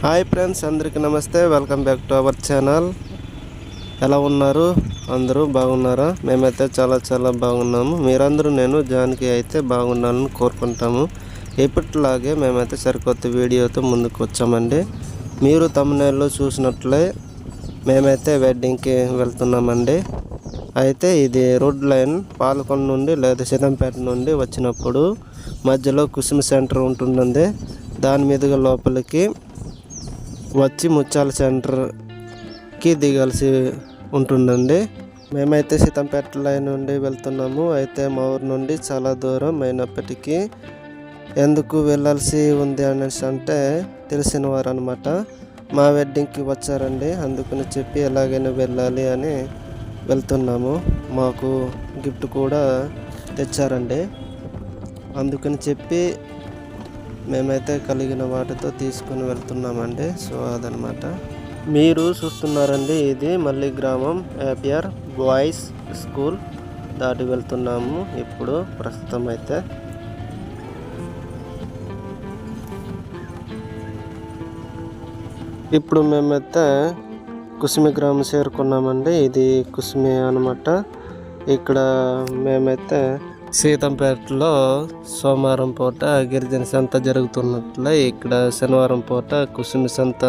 Hi friends, అందరికీ నమస్తే. Welcome back to our channel. ఎలా ఉన్నారు? అందరూ బాగున్నారా? మేమైతే చాలా బాగున్నాము. మీరందరూ నేను జాన్కి అయితే బాగున్నానని కోరుకుంటాము. ఎప్పటిలాగే మేమైతే సరికొత్త వీడియోతో ముందుకు వచ్చామండి. మీరు తమ్మునేల్లో చూసినట్లే మేమైతే వెడ్డింగ్కి వెళ్తున్నామండి. అయితే ఇది రోడ్ లైన్ పాలకొండ నుండి లేదా సిద్దంపేట నుండి వచ్చినప్పుడు మధ్యలో కుసుమ సెంటర్ ఉంటుందండి. దాని మీదుగా లోపలికి వచ్చి ముత్యాల సెంటర్కి దిగాల్సి ఉంటుందండి. మేమైతే సీతంపేట లైన్ నుండి వెళ్తున్నాము. అయితే మా ఊరు నుండి చాలా దూరం అయినప్పటికీ ఎందుకు వెళ్ళాల్సి ఉంది అనేసి అంటే తెలిసిన వారు అనమాట మా వెడ్డింగ్కి వచ్చారండి. అందుకని చెప్పి ఎలాగైనా వెళ్ళాలి అని వెళ్తున్నాము. మాకు గిఫ్ట్ కూడా తెచ్చారండి. అందుకని చెప్పి మేమైతే కలిగిన వాటితో తీసుకుని వెళ్తున్నామండి. సో అదనమాట మీరు చూస్తున్నారండి. ఇది మల్లి గ్రామం ఏపిఆర్ బాయ్స్ స్కూల్ దాటి వెళ్తున్నాము ఇప్పుడు ప్రస్తుతం అయితే. ఇప్పుడు మేమైతే కుసుమి గ్రామం చేరుకున్నామండి. ఇది కుసుమి అనమాట. ఇక్కడ మేమైతే సీతంపేటలో సోమవారం పూట గిరిజన సంత జరుగుతున్నట్లే ఇక్కడ శనివారం పూట కుసుమి సంత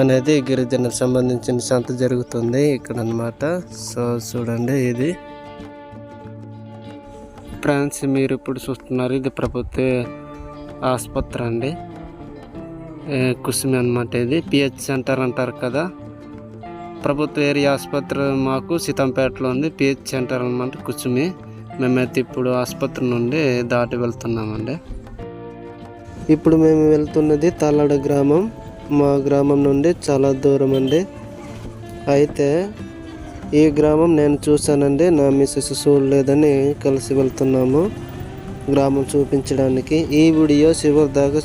అనేది గిరిజనకు సంబంధించిన సంత జరుగుతుంది ఇక్కడ అన్నమాట. సో చూడండి, ఇది ఫ్రెండ్స్ మీరు ఇప్పుడు చూస్తున్నారు. ఇది ప్రభుత్వ ఆసుపత్రి అండి, కుసుమి అన్నమాట. ఇది పిహెచ్ సెంటర్ అంటారు కదా. ప్రభుత్వ ఏరియా ఆసుపత్రి మాకు సీతంపేటలో ఉంది. పిహెచ్ సెంటర్ అన్నమాట కుసుమి. మేమైతే ఇప్పుడు ఆసుపత్రి నుండి దాటి వెళ్తున్నామండి. ఇప్పుడు మేము వెళ్తున్నది తల్లడ గ్రామం. మా గ్రామం నుండి చాలా దూరం అండి. అయితే ఈ గ్రామం నేను చూశానండి, నా మిస్సెస్ చూడలేదని కలిసి వెళ్తున్నాము గ్రామం చూపించడానికి. ఈ వీడియో చివరి దాకా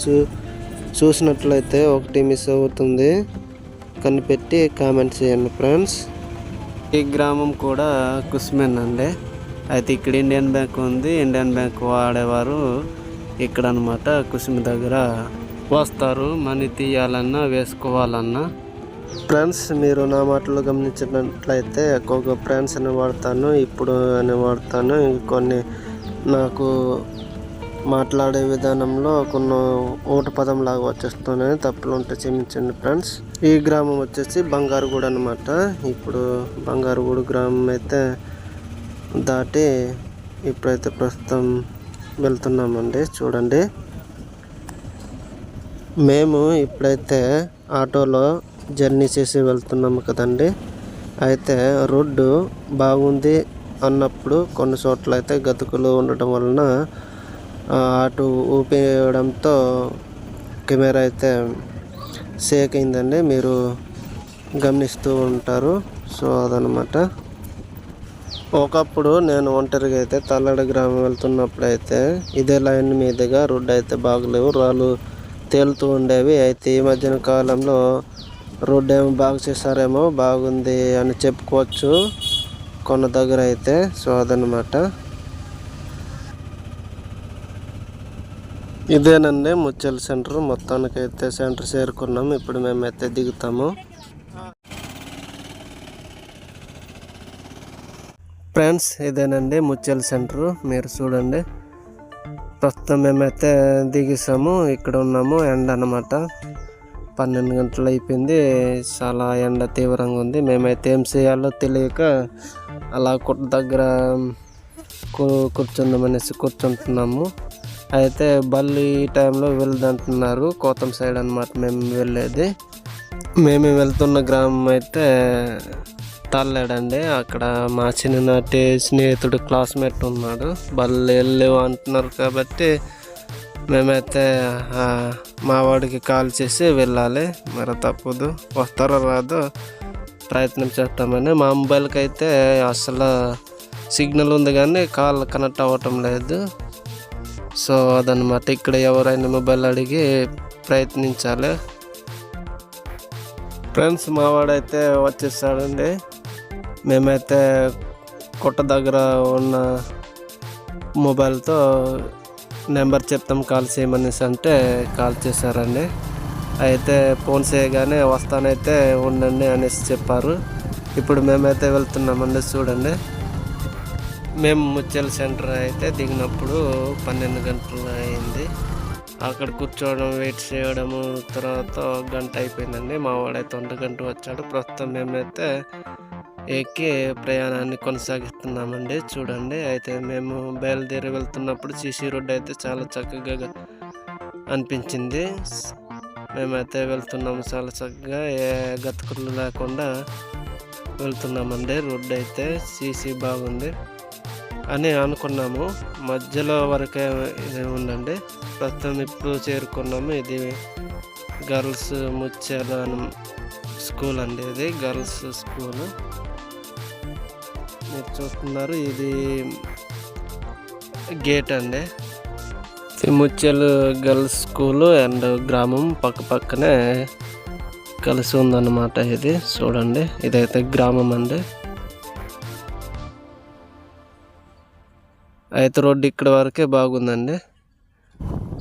చూసినట్లయితే ఒకటి మిస్ అవుతుంది, కనిపెట్టి కామెంట్ చేయండి ఫ్రెండ్స్. ఈ గ్రామం కూడా కుసుమేనండి. అయితే ఇక్కడ ఇండియన్ బ్యాంక్ ఉంది. ఇండియన్ బ్యాంక్ వాడేవారు ఇక్కడ అనమాట కుసుమి దగ్గర వస్తారు మనీ తీయాలన్నా వేసుకోవాలన్నా. ఫ్రెండ్స్ మీరు నా మాటలు గమనించినట్లయితే ఎక్కువగా ఫ్రెండ్స్ అని వాడతాను, ఇప్పుడు అని వాడతాను. కొన్ని నాకు మాట్లాడే విధానంలో కొన్ని ఊట పదం లాగా వచ్చేస్తున్నాయి. తప్పులు ఉంటే క్షమించండి ఫ్రెండ్స్. ఈ గ్రామం వచ్చేసి బంగారుగూడ అనమాట. ఇప్పుడు బంగారుగూడ గ్రామం అయితే దాటి ఇప్పుడైతే ప్రస్తుతం వెళ్తున్నామండి. చూడండి, మేము ఇప్పుడైతే ఆటోలో జర్నీ చేసి వెళ్తున్నాము కదండి. అయితే రోడ్డు బాగుంది అన్నప్పుడు కొన్ని చోట్ల అయితే గతుకులు ఉండటం వలన ఆటో ఊపేయడంతో కెమెరా అయితే షేక్ అయిందండి, మీరు గమనిస్తూ ఉంటారు. సో అదనమాట. ఒకప్పుడు నేను ఒంటరిగా అయితే తల్లడ గ్రామం వెళ్తున్నప్పుడు అయితే ఇదే లైన్ మీదుగా రోడ్డు అయితే బాగలేవు, రాళ్ళు తేలుతూ ఉండేవి. అయితే ఈ మధ్యన కాలంలో రోడ్డు ఏమో బాగు చేశారేమో, బాగుంది అని చెప్పుకోవచ్చు కొన్న దగ్గర అయితే. సో అదనమాట. ఇదేనండి ముత్యాల సెంటర్. మొత్తానికైతే సెంటర్ చేరుకున్నాము. ఇప్పుడు మేమైతే దిగుతాము. ఫ్రెండ్స్ ఇదేనండి ముత్యాల సెంటరు. మీరు చూడండి, ప్రస్తుతం మేమైతే దిగేసాము. ఇక్కడ ఉన్నాము. ఎండ అన్నమాట, 12 గంటలు అయిపోయింది. చాలా ఎండ తీవ్రంగా ఉంది. మేమైతే ఏం చేయాలో తెలియక అలా కొట్ట దగ్గర కూర్చుందామనేసి కూర్చుంటున్నాము. అయితే బళ్ళు ఈ టైంలో వెళ్ళదంటున్నారు. కోతం సైడ్ అన్నమాట మేము వెళ్ళేది. మేము వెళ్తున్న గ్రామం అయితే తల్లాడండి. అక్కడ మా చిన్ననాటి స్నేహితుడు క్లాస్మేట్ ఉన్నాడు. బళ్ళు వెళ్ళలేవు అంటున్నారు కాబట్టి మేమైతే మా వాడికి కాల్ చేసి వెళ్ళాలి. మరి తప్పదు, వస్తారో రాదో ప్రయత్నం చేస్తామని. మా మొబైల్కి అయితే అసలు సిగ్నల్ ఉంది కానీ కాల్ కనెక్ట్ అవ్వటం లేదు. సో అదనమాట. ఇక్కడ ఎవరైనా మొబైల్ అడిగి ప్రయత్నించాలి. ఫ్రెండ్స్ మా వాడైతే వచ్చేసాడండి. మేమైతే కొట్ట దగ్గర ఉన్న మొబైల్తో నెంబర్ చెప్తాం కాల్ చేయమనేసి అంటే కాల్ చేశారండి. అయితే ఫోన్ చేయగానే వస్తానైతే ఉండండి అనేసి చెప్పారు. ఇప్పుడు మేమైతే వెళ్తున్నామండి. చూడండి, మేము ముత్యాల సెంటర్ అయితే దిగినప్పుడు 12 గంటలు అయింది. అక్కడ కూర్చోవడం, వెయిట్ చేయడము, తర్వాత గంట అయిపోయిందండి. మా వాడైతే 1 గంట వచ్చాడు. ప్రస్తుతం మేమైతే ఎక్కి ప్రయాణాన్ని కొనసాగిస్తున్నామండి. చూడండి, అయితే మేము బయలుదేరి వెళ్తున్నప్పుడు సీసీ రోడ్డు అయితే చాలా చక్కగా అనిపించింది. మేమైతే వెళ్తున్నాము చాలా చక్కగా, ఏ గతుకులు లేకుండా వెళ్తున్నామండి. రోడ్డు అయితే సీసీ బాగుంది అని అనుకున్నాము. మధ్యలో వరకే ఇది ఉందండి. ప్రస్తుతం ఇప్పుడు చేరుకున్నాము. ఇది గర్ల్స్ ముత్యాల స్కూల్ అండి. ఇది గర్ల్స్ స్కూల్ మీరు చూస్తున్నారు. ఇది గేట్ అండి. ముత్యాలు గర్ల్స్ స్కూల్ అండ్ గ్రామం పక్క పక్కనే కలిసి ఉందన్నమాట. ఇది చూడండి, ఇదైతే గ్రామం అండి. అయితే రోడ్డు ఇక్కడ వరకే బాగుందండి.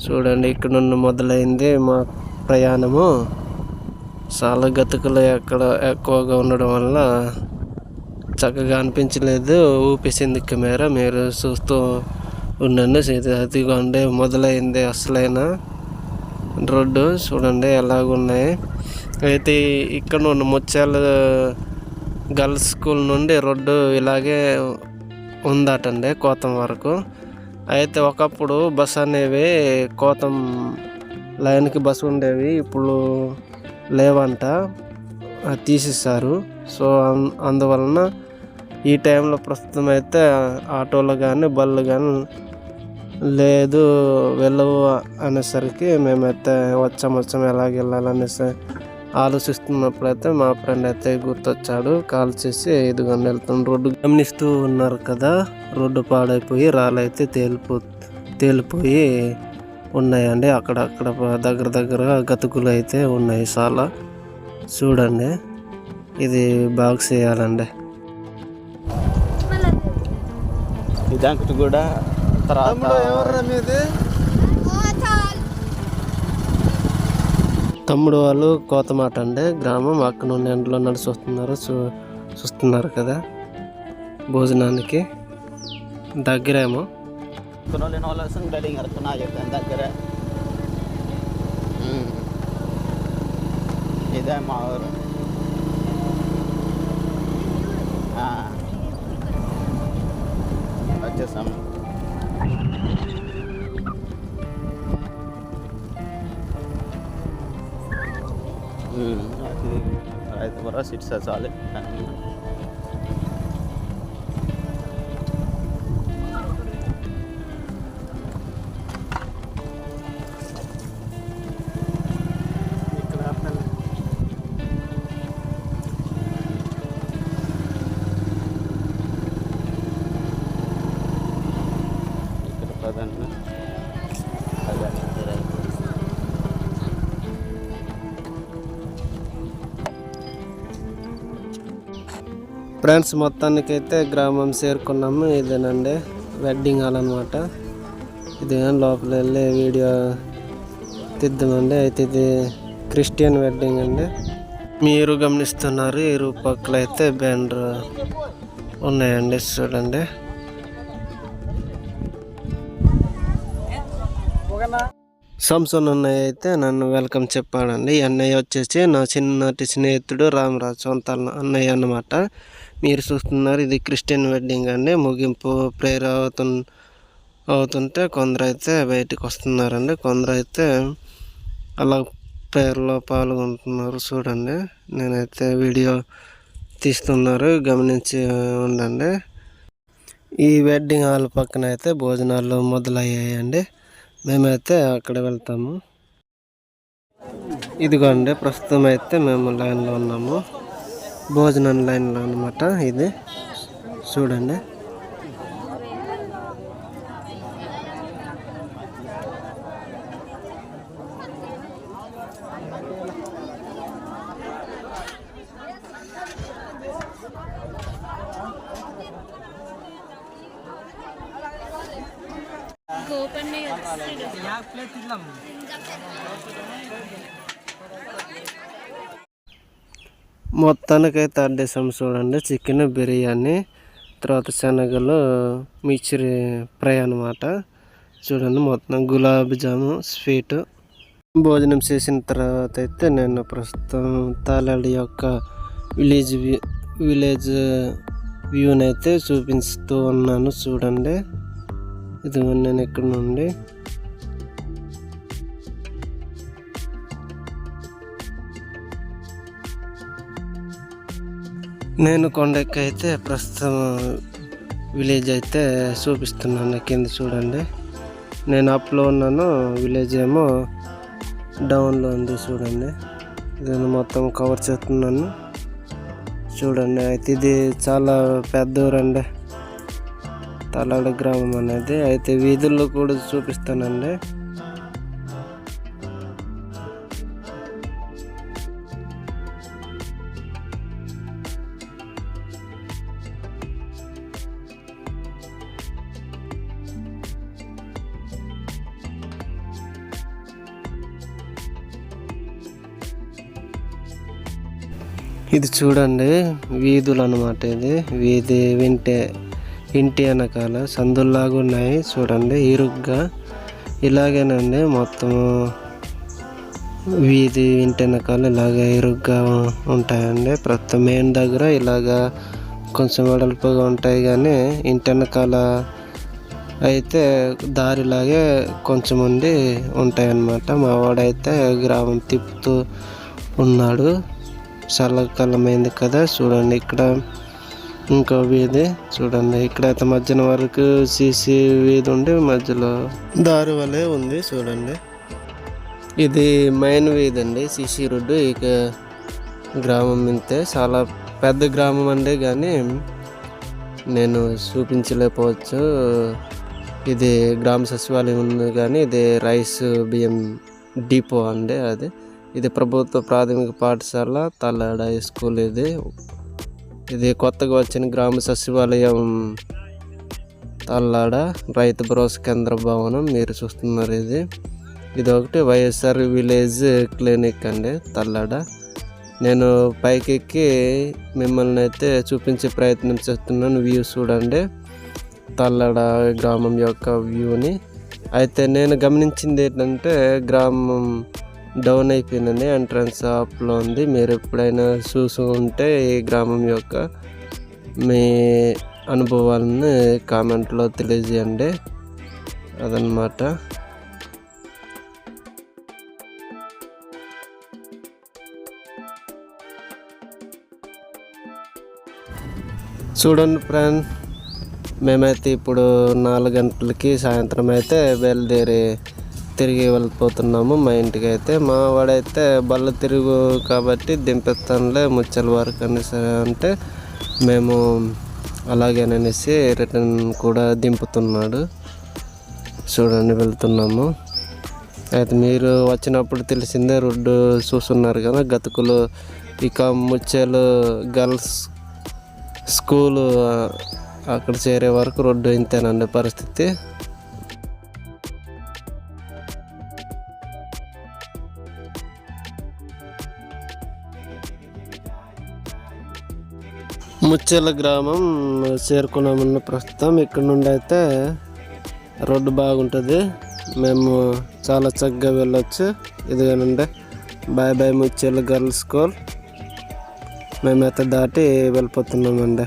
చూడండి, ఇక్కడ నుండి మొదలైంది మా ప్రయాణము. చాలా గతుకులు ఎక్కువగా ఉండడం వల్ల చక్కగా అనిపించలేదు. ఊపేసింది కెమెరా, మీరు చూస్తూ ఉండండి. అదిగోండి మొదలైంది అసలైన రోడ్డు. చూడండి ఎలాగున్నాయి. అయితే ఇక్కడ నుండి ముత్యాల గర్ల్స్ స్కూల్ నుండి రోడ్డు ఇలాగే ఉందటండి కోతం వరకు. అయితే ఒకప్పుడు బస్ అనేవి కోతం లైన్కి బస్సు ఉండేవి, ఇప్పుడు లేవంట, తీసేసారు. సో అందువలన ఈ టైంలో ప్రస్తుతం అయితే ఆటోలు కానీ బళ్ళు కానీ లేదు, వెళ్ళవు అనేసరికి మేమైతే వచ్చాము ఎలాగ వెళ్ళాలనేసి ఆలోచిస్తున్నప్పుడైతే మా ఫ్రెండ్ అయితే గుర్తొచ్చాడు. కాల్ చేసి ఇదిగోండి వెళ్తాం. రోడ్డు గమనిస్తూ ఉన్నారు కదా, రోడ్డు పాడైపోయి రాళ్ళైతే తేలిపోయి ఉన్నాయండి. అక్కడక్కడ దగ్గర గతుకులు అయితే ఉన్నాయి చాలా. చూడండి, ఇది బాగా చేయాలండి. ఇదాంకటి కూడా తమ్ముడు వాళ్ళు కోతమాట అండి, గ్రామం. అక్కడ నుండి ఎండలో నడిచి వస్తున్నారు. చూస్తున్నారు కదా, భోజనానికి దగ్గరేమో. దగ్గర ఇదే మా ఊరు. వచ్చేసాము. రైతు భరోసా ఇట్స్ చాలు. ఇక్కడ ప్రధానంగా ఫ్రెండ్స్, మొత్తానికైతే గ్రామం చేరుకున్నాము. ఇదేనండి వెడ్డింగ్ హాల్ అనమాట. ఇది లోపల వెళ్ళి వీడియో తీద్దామండి. అయితే ఇది క్రిస్టియన్ వెడ్డింగ్ అండి. మీరు గమనిస్తున్నారు, ఇరు పక్కల అయితే బ్యానర్ ఉన్నాయండి. చూడండి, సంసోన్ అన్నయ్య అయితే నన్ను వెల్కమ్ చెప్పాడండి. ఈ అన్నయ్య వచ్చేసి నా చిన్నటి స్నేహితుడు రామరాజు సొంత అన్నయ్య అన్నమాట. మీరు చూస్తున్నారు, ఇది క్రిస్టియన్ వెడ్డింగ్ అండి. ముగింపు ప్రేయర్ అవుతుంటే కొందరు అయితే బయటికి వస్తున్నారండి, కొందరు అయితే అలా ప్రేయర్లో పాల్గొంటున్నారు. చూడండి, నేనైతే వీడియో తీస్తున్నారు, గమనించి ఉండండి. ఈ వెడ్డింగ్ హాల్ పక్కన అయితే భోజనాలు మొదలయ్యాయండి. మేమైతే అక్కడ వెళ్తాము. ఇదిగోండి, ప్రస్తుతం అయితే మేము లైన్లో ఉన్నాము, భోజనం లైన్లో అనమాట. ఇది చూడండి, మొత్తానికైతే అడ్డేసాం చూడండి. చికెన్ బిర్యానీ, తర్వాత శనగలు, మిక్చర్ ఫ్రై అనమాట. చూడండి మొత్తం గులాబ్ జాము స్వీట్. భోజనం చేసిన తర్వాత అయితే నేను ప్రస్తుతం తాలాడి యొక్క విలేజ్ వ్యూని అయితే చూపిస్తూ ఉన్నాను చూడండి. ఇది నేను ఇక్కడ నుండి నేను కొండెక్కి అయితే ప్రస్తుతం విలేజ్ అయితే చూపిస్తున్నాను. కింద చూడండి, నేను అప్లో ఉన్నాను, విలేజ్ ఏమో డౌన్లో ఉంది చూడండి. నేను మొత్తం కవర్ చేస్తున్నాను చూడండి. అయితే ఇది చాలా పెద్ద ఊరండి, తలాడ గ్రామం అనేది. అయితే వీధుల్లో కూడా చూపిస్తానండి. ఇది చూడండి వీధులు అనమాట. ఇది వీధి ఇంటి వెనకాల సందుల్లాగా ఉన్నాయి చూడండి, ఇరుగ్గా. ఇలాగేనండి మొత్తం వీధి ఇంటి వెనకాల ఇలాగ ఇరుగ్గా ఉంటాయండి. ప్రతి మెయిన్ దగ్గర ఇలాగా కొంచెం వెడల్పుగా ఉంటాయి, కానీ ఇంటి వెనకాల అయితే దారిలాగే కొంచెం ఉండి ఉంటాయన్నమాట. మా వాడైతే గ్రామం తిప్పుతూ ఉన్నాడు, చల్లకాలమైంది కదా. చూడండి ఇక్కడ ఇంకో వీధి చూడండి. ఇక్కడైతే మధ్యాహ్నం వరకు సీసీ వీధి ఉండి మధ్యలో దారి వలె ఉంది చూడండి. ఇది మెయిన్ వీధి అండి, సీసీ రోడ్డు. ఇక గ్రామం ఇంతే, చాలా పెద్ద గ్రామం అండి, కానీ నేను చూపించలేకపోవచ్చు. ఇది గ్రామ సచివాలయం ఉంది, కానీ ఇది రైస్ బియ్యం డిపో అండి. ఇది ప్రభుత్వ ప్రాథమిక పాఠశాల తల్లాడ స్కూల్. ఇది కొత్తగా వచ్చిన గ్రామ సచివాలయం తల్లాడ రైతు భరోసా కేంద్ర భవనం మీరు చూస్తున్నారు. ఇది ఒకటి వైఎస్ఆర్ విలేజ్ క్లినిక్ అండి తల్లాడ. నేను పైకి ఎక్కి మిమ్మల్ని అయితే చూపించే ప్రయత్నం చేస్తున్నాను. వ్యూ చూడండి, తల్లాడ గ్రామం యొక్క వ్యూని. అయితే నేను గమనించింది ఏంటంటే గ్రామం డౌన్ అయిపోయిందని ఎంట్రన్స్ ఆప్లో ఉంది. మీరు ఎప్పుడైనా చూసి ఉంటే ఈ గ్రామం యొక్క మీ అనుభవాలను కామెంట్లో తెలియజేయండి. అదనమాట. చూడండి ఫ్రెండ్, మేమైతే ఇప్పుడు 4 గంటలకి సాయంత్రం అయితే బయలుదేరి తిరిగి వెళ్ళిపోతున్నాము మా ఇంటికి. అయితే మా వాడైతే బల్ల తిరుగు కాబట్టి దింపిస్తానులే ముచ్చల వరకు అనేసి అంటే మేము అలాగేననేసి రిటర్న్ కూడా దింపుతున్నాడు. చూడండి వెళ్తున్నాము. అయితే మీరు వచ్చినప్పుడు తెలిసిందే, రోడ్డు చూస్తున్నారు కదా, గతుకులు. ఇక ముచ్చేలు గర్ల్స్ స్కూలు అక్కడ చేరే వరకు రోడ్డు ఇంతేనండి పరిస్థితి. ముచ్చెల గ్రామం చేరుకున్నామన్న ప్రస్తుతం. ఇక్కడ నుండి అయితే రోడ్డు బాగుంటుంది, మేము చాలా చక్కగా వెళ్ళొచ్చు. ఇదిగానండి బాయ్ బాయ్ ముచ్చెల గర్ల్స్ స్కూల్. మేమైతే దాటి వెళ్ళిపోతున్నామండి.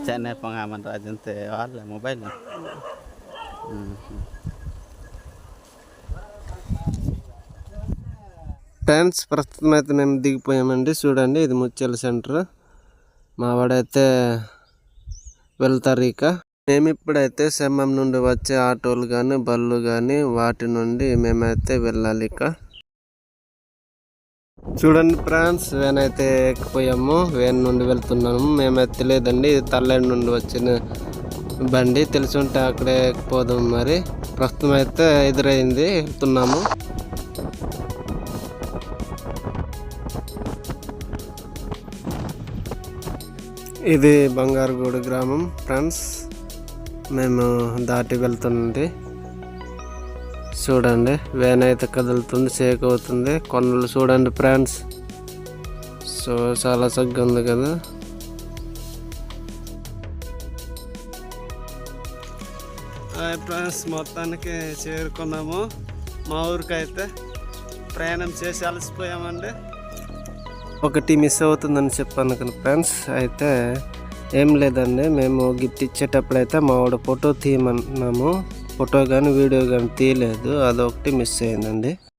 channel pengaman rajin teh ala mobile. Friends, ప్రస్తుతం అయితే మేము దిగిపోయామండి. చూడండి ఇది ముచ్చెల సెంటర్. మా వాడైతే వెళ్తారు. ఇక మేము ఇప్పుడైతే సెమ్మం నుండి వచ్చే ఆటోలు కానీ బళ్ళు కానీ వాటి నుండి మేమైతే వెళ్ళాలి. ఇక చూడండి ఫ్రెండ్స్, వేన్ అయితే ఎక్కిపోయాము. వేన్ నుండి వెళ్తున్నాము. మేమైతే తెలియదండి, ఇది తల్లాడి నుండి వచ్చిన బండి. తెలుసుంటే అక్కడే ఎక్కిపోదాం. మరి ప్రస్తుతం అయితే ఎదురైంది, వెళ్తున్నాము. ఇది బంగారుగూడు గ్రామం ఫ్రెండ్స్. మేము దాటి వెళ్తుంది. చూడండి వేన్ అయితే కదులుతుంది, షేక్ అవుతుంది. కొండలు చూడండి ఫ్రెండ్స్. సో చాలా చక్కగా ఉంది కదా. ఫ్రెండ్స్ మొత్తానికి చేరుకున్నాము. మా ఊరికైతే ప్రయాణం చేసి అలసిపోయామండి. ఒకటి మిస్ అవుతుందని చెప్పాను కదా ఫ్రెండ్స్. అయితే ఏం లేదండి, మేము గిఫ్ట్ ఇచ్చేటప్పుడు అయితే మా వాడు ఫోటో తీయమన్నాము. ఫోటో కానీ వీడియో కానీ తీయలేదు, అదొకటి మిస్ అయిందండి.